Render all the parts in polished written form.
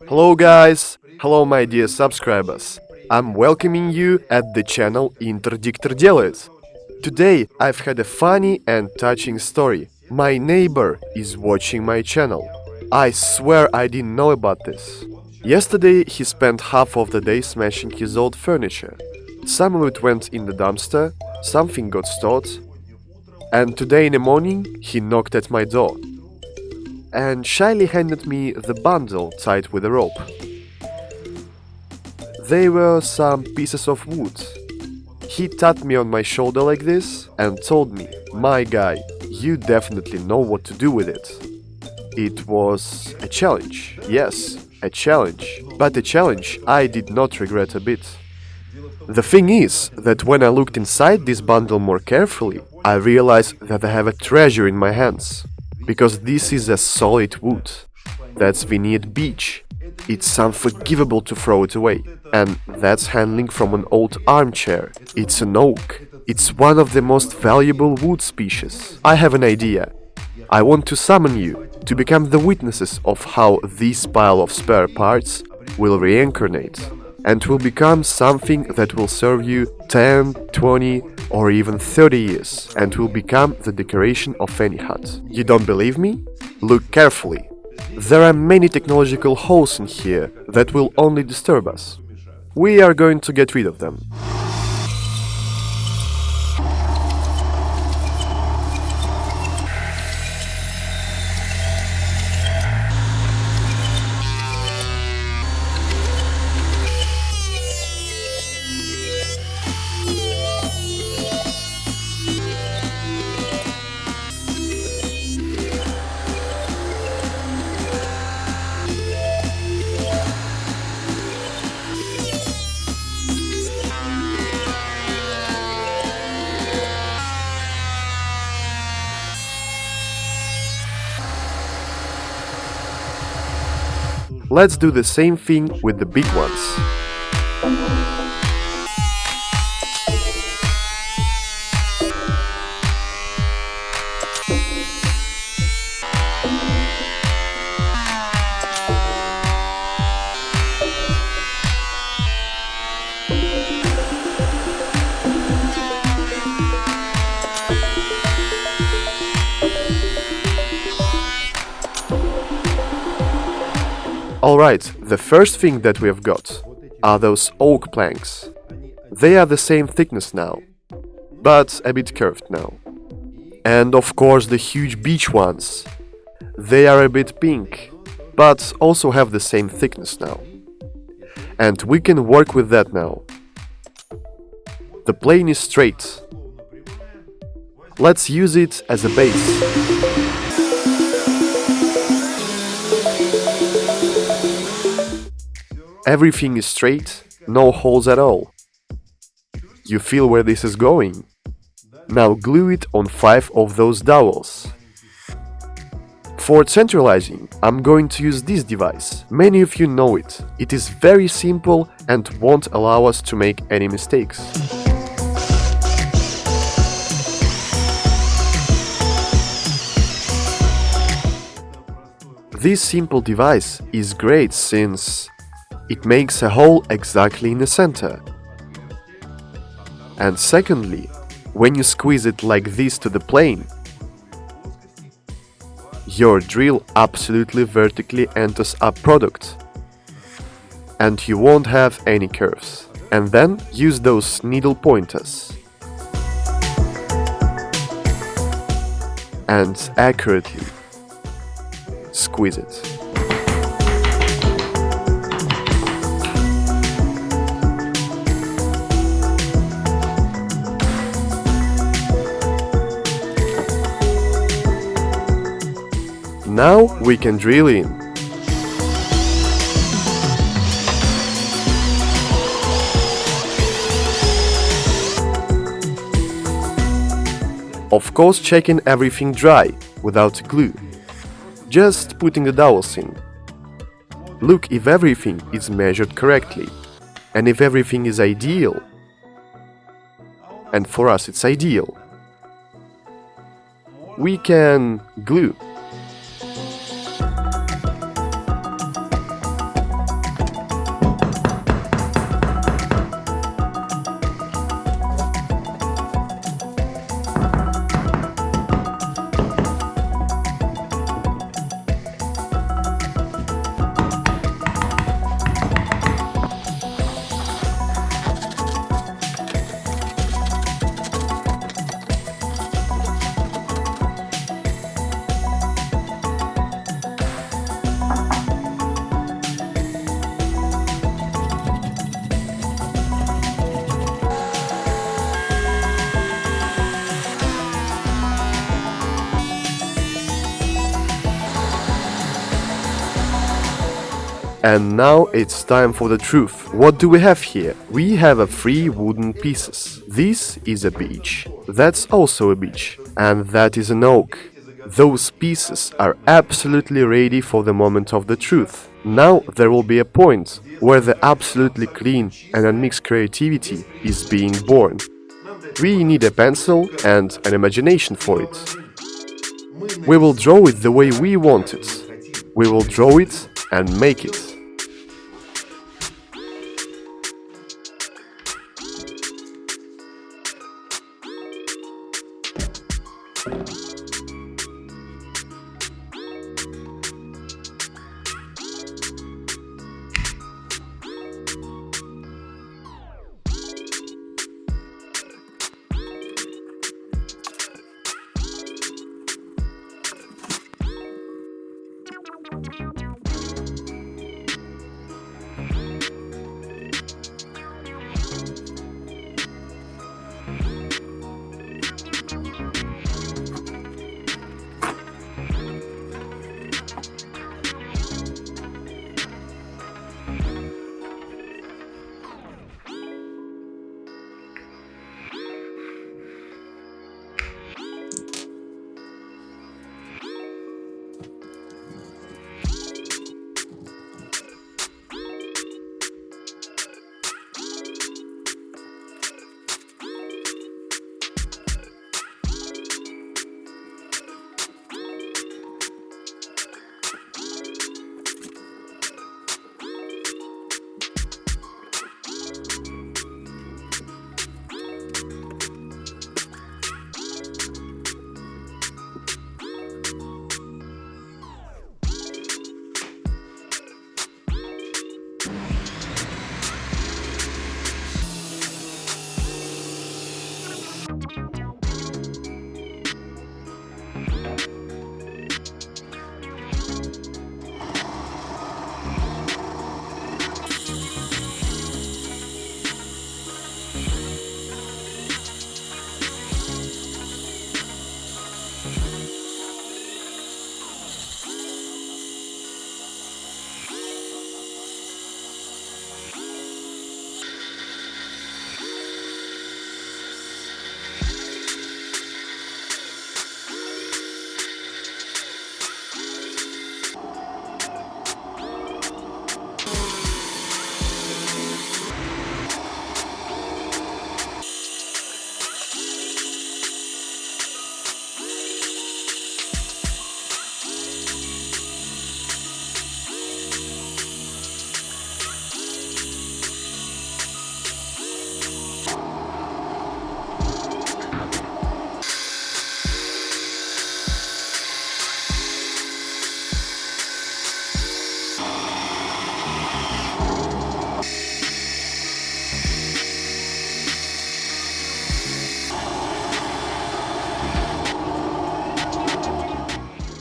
Hello guys, hello my dear subscribers. I'm welcoming you at the channel Интердиктор делает. Today I've had a funny and touching story. My neighbor is watching my channel. I swear I didn't know about this. Yesterday he spent half of the day smashing his old furniture. Some of it went in the dumpster, something got stored, and today in the morning he knocked at my door and shyly handed me the bundle tied with a rope. They were some pieces of wood. He tapped me on my shoulder like this and told me, "My guy, you definitely know what to do with it." It was a challenge, yes, a challenge, but a challenge I did not regret a bit. The thing is that when I looked inside this bundle more carefully, I realized that I have a treasure in my hands. Because this is a solid wood. That's veneered beech. It's unforgivable to throw it away. And that's handling from an old armchair. It's an oak. It's one of the most valuable wood species. I have an idea. I want to summon you to become the witnesses of how this pile of spare parts will reincarnate and will become something that will serve you 10, 20, or even 30 years and will become the decoration of any hut. You don't believe me? Look carefully. There are many technological holes in here that will only disturb us. We are going to get rid of them. Let's do the same thing with the big ones. Alright, the first thing that we have got are those oak planks. They are the same thickness now, but a bit curved now. And of course the huge beech ones. They are a bit pink, but also have the same thickness now. And we can work with that now. The plane is straight. Let's use it as a base. Everything is straight, no holes at all. You feel where this is going? Now glue it on 5 of those dowels. For centralizing, I'm going to use this device. Many of you know it. It is very simple and won't allow us to make any mistakes. This simple device is great since it makes a hole exactly in the center. And secondly, when you squeeze it like this to the plane, your drill absolutely vertically enters a product. And you won't have any curves. And then use those needle pointers and accurately squeeze it. Now we can drill in. Of course, checking everything dry, without glue. Just putting the dowels in. Look if everything is measured correctly, and if everything is ideal. And for us it's ideal. We can glue. And now it's time for the truth. What do we have here? We have a 3 wooden pieces. This is a beech. That's also a beech. And that is an oak. Those pieces are absolutely ready for the moment of the truth. Now there will be a point where the absolutely clean and unmixed creativity is being born. We need a pencil and an imagination for it. We will draw it the way we want it. We will draw it and make it.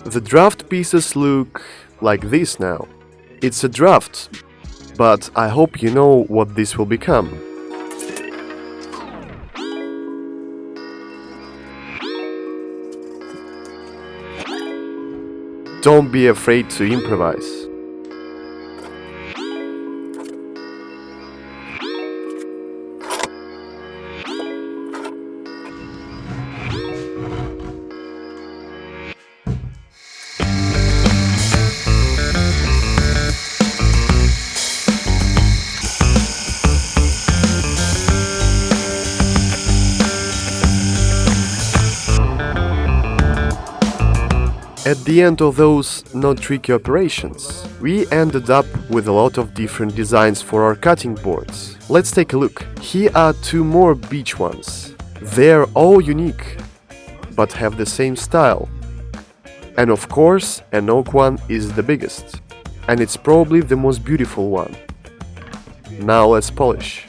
The draft pieces look like this now. It's a draft, but I hope you know what this will become. Don't be afraid to improvise. At the end of those not tricky operations, we ended up with a lot of different designs for our cutting boards. Let's take a look. Here are 2 more beech ones. They're all unique, but have the same style. And of course, an oak one is the biggest, and it's probably the most beautiful one. Now let's polish.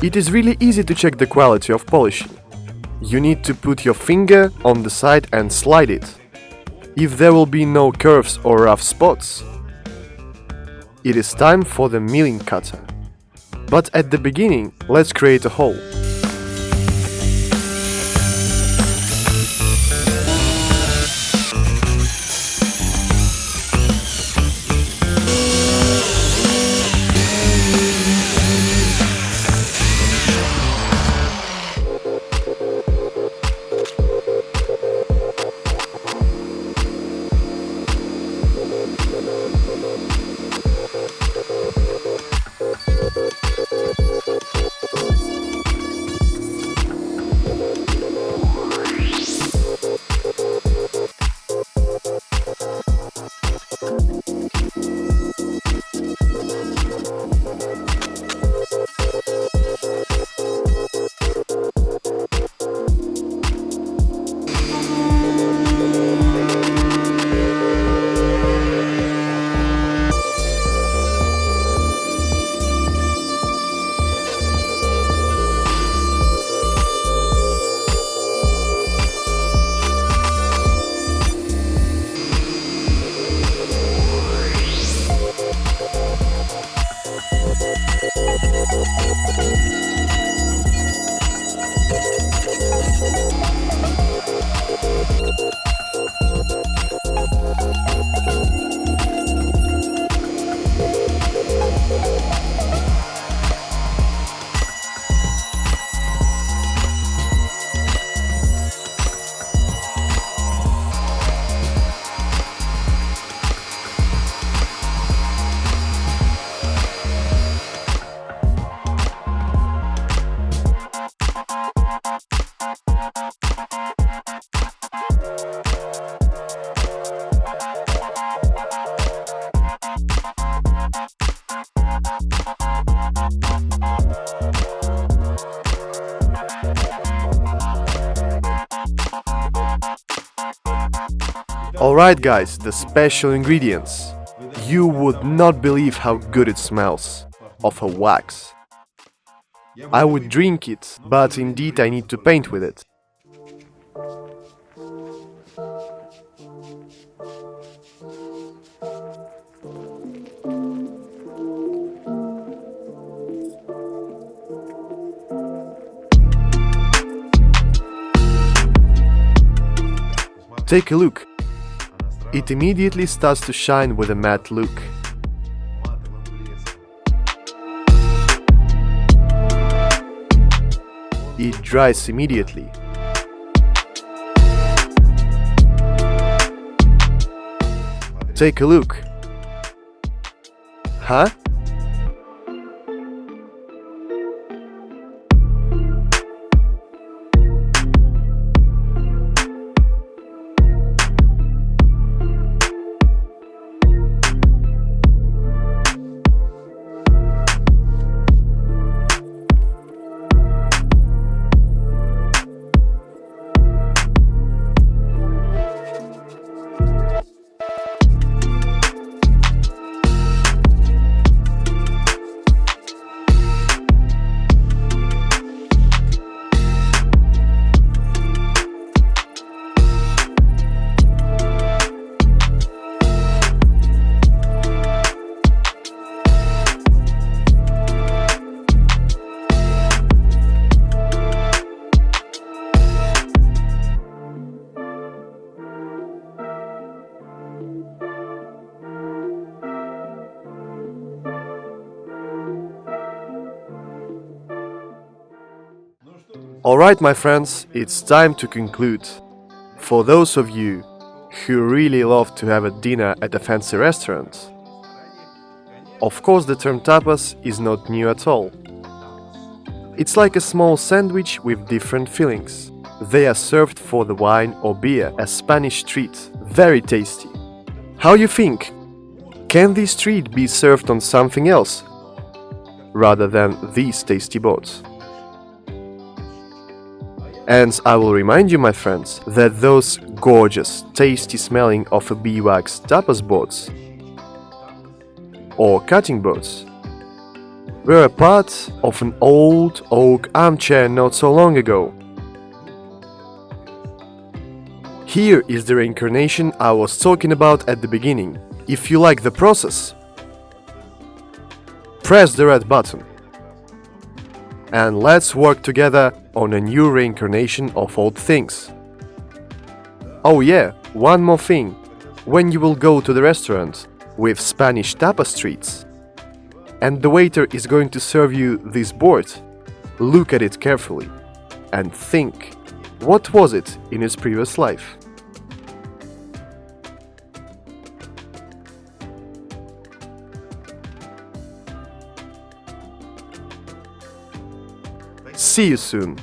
It is really easy to check the quality of polishing. You need to put your finger on the side and slide it. If there will be no curves or rough spots, it is time for the milling cutter. But at the beginning, let's create a hole. Alright guys, the special ingredients. You would not believe how good it smells of a wax. I would drink it, but indeed I need to paint with it. Take a look. It immediately starts to shine with a matte look. It dries immediately. Take a look. Huh? Alright my friends, it's time to conclude. For those of you who really love to have a dinner at a fancy restaurant, of course the term tapas is not new at all. It's like a small sandwich with different fillings. They are served for the wine or beer, a Spanish treat, very tasty. How you think? Can this treat be served on something else rather than these tasty boats? And I will remind you, my friends, that those gorgeous, tasty smelling of a beeswax tapas boats or cutting boats were a part of an old oak armchair not so long ago. Here is the reincarnation I was talking about at the beginning. If you like the process, press the red button. And let's work together on a new reincarnation of old things. Oh yeah, one more thing. When you will go to the restaurant with Spanish tapas treats, and the waiter is going to serve you this board, look at it carefully and think, what was it in his previous life? See you soon!